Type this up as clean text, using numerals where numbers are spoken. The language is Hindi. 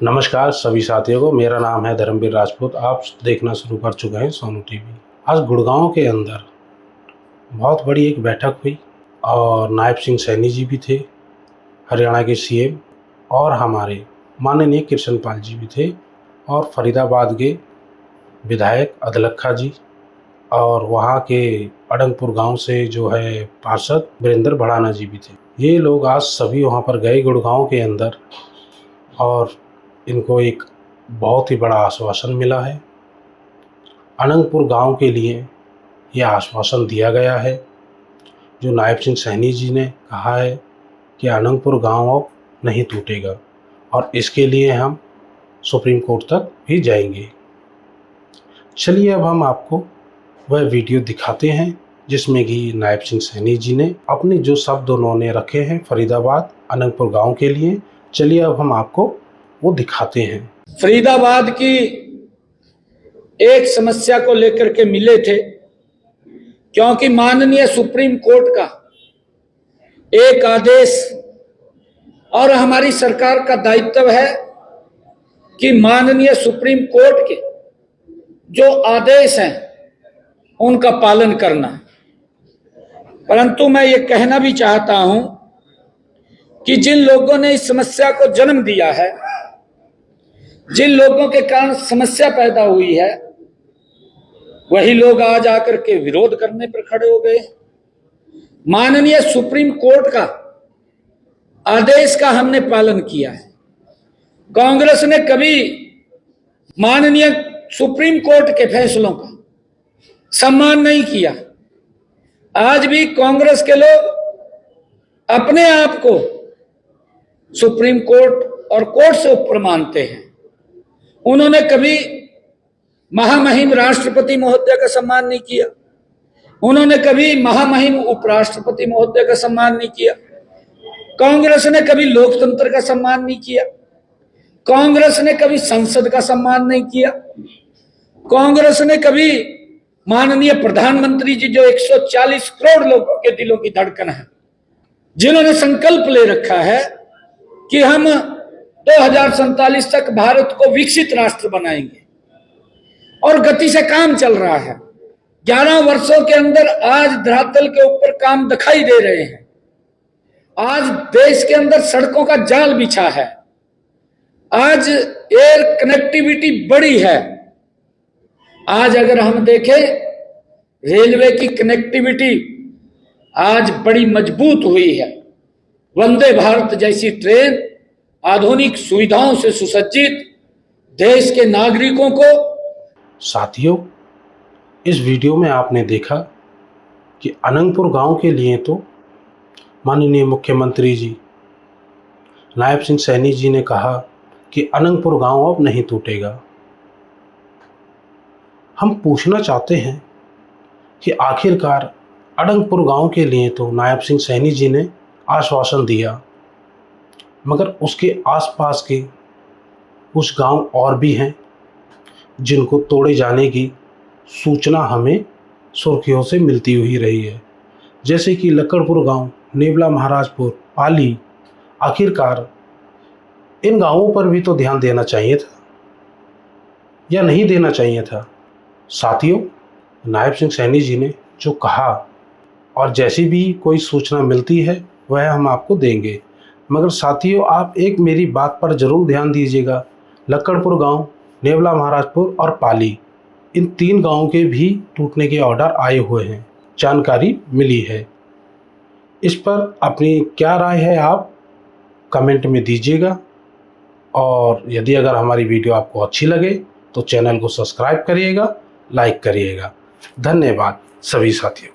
नमस्कार सभी साथियों को, मेरा नाम है धर्मवीर राजपूत। आप देखना शुरू कर चुके हैं सोनू टीवी। आज गुड़गांव के अंदर बहुत बड़ी एक बैठक हुई और नायब सिंह सैनी जी भी थे, हरियाणा के सीएम, और हमारे माननीय कृष्णपाल जी भी थे, और फरीदाबाद के विधायक अदलखा जी, और वहाँ के अडंगपुर गांव से जो है पार्षद वीरेंद्र भड़ाना जी भी थे। ये लोग आज सभी वहाँ पर गए गुड़गांव के अंदर, और इनको एक बहुत ही बड़ा आश्वासन मिला है। अनंगपुर गांव के लिए यह आश्वासन दिया गया है, जो नायब सिंह सैनी जी ने कहा है कि अनंगपुर गांव अब नहीं टूटेगा, और इसके लिए हम सुप्रीम कोर्ट तक भी जाएंगे। चलिए अब हम आपको वह वीडियो दिखाते हैं जिसमें कि नायब सिंह सैनी जी ने अपने जो शब्द उन्होंने रखे हैं फरीदाबाद अनंगपुर गांव के लिए, चलिए अब हम आपको वो दिखाते हैं। फरीदाबाद की एक समस्या को लेकर के मिले थे, क्योंकि माननीय सुप्रीम कोर्ट का एक आदेश और हमारी सरकार का दायित्व है कि माननीय सुप्रीम कोर्ट के जो आदेश हैं उनका पालन करना। परंतु मैं ये कहना भी चाहता हूं कि जिन लोगों ने इस समस्या को जन्म दिया है, जिन लोगों के कारण समस्या पैदा हुई है, वही लोग आज आकर के विरोध करने पर खड़े हो गए। माननीय सुप्रीम कोर्ट का आदेश का हमने पालन किया है। कांग्रेस ने कभी माननीय सुप्रीम कोर्ट के फैसलों का सम्मान नहीं किया। आज भी कांग्रेस के लोग अपने आप को सुप्रीम कोर्ट और कोर्ट से ऊपर मानते हैं। उन्होंने कभी महामहिम राष्ट्रपति महोदय का सम्मान नहीं किया, उन्होंने कभी महामहिम उपराष्ट्रपति महोदय का सम्मान नहीं किया। कांग्रेस ने कभी लोकतंत्र का सम्मान नहीं किया, कांग्रेस ने कभी संसद का सम्मान नहीं किया, कांग्रेस ने कभी माननीय प्रधानमंत्री जी जो 140 करोड़ लोगों के दिलों की धड़कन है, जिन्होंने संकल्प ले रखा है कि हम 2047 तक भारत को विकसित राष्ट्र बनाएंगे, और गति से काम चल रहा है। 11 वर्षों के अंदर आज धरातल के ऊपर काम दिखाई दे रहे हैं। आज देश के अंदर सड़कों का जाल बिछा है, आज एयर कनेक्टिविटी बड़ी है। आज अगर हम देखें, रेलवे की कनेक्टिविटी आज बड़ी मजबूत हुई है। वंदे भारत जैसी ट्रेन आधुनिक सुविधाओं से सुसज्जित देश के नागरिकों को। साथियों, इस वीडियो में आपने देखा कि अनंगपुर गांव के लिए तो माननीय मुख्यमंत्री जी नायब सिंह सैनी जी ने कहा कि अनंगपुर गांव अब नहीं टूटेगा। हम पूछना चाहते हैं कि आखिरकार अनंगपुर गांव के लिए तो नायब सिंह सैनी जी ने आश्वासन दिया, मगर उसके आसपास के कुछ गांव और भी हैं जिनको तोड़े जाने की सूचना हमें सुर्खियों से मिलती हुई रही है, जैसे कि लक्कड़पुर गांव, नेवला महाराजपुर, पाली। आखिरकार इन गांवों पर भी तो ध्यान देना चाहिए था, या नहीं देना चाहिए था? साथियों, नायब सिंह सैनी जी ने जो कहा, और जैसी भी कोई सूचना मिलती है वह हम आपको देंगे, मगर साथियों आप एक मेरी बात पर ज़रूर ध्यान दीजिएगा। लक्कड़पुर गांव, नेवला महाराजपुर और पाली, इन 3 गांवों के भी टूटने के ऑर्डर आए हुए हैं, जानकारी मिली है। इस पर अपनी क्या राय है आप कमेंट में दीजिएगा, और यदि अगर हमारी वीडियो आपको अच्छी लगे तो चैनल को सब्सक्राइब करिएगा, लाइक करिएगा। धन्यवाद सभी साथियों।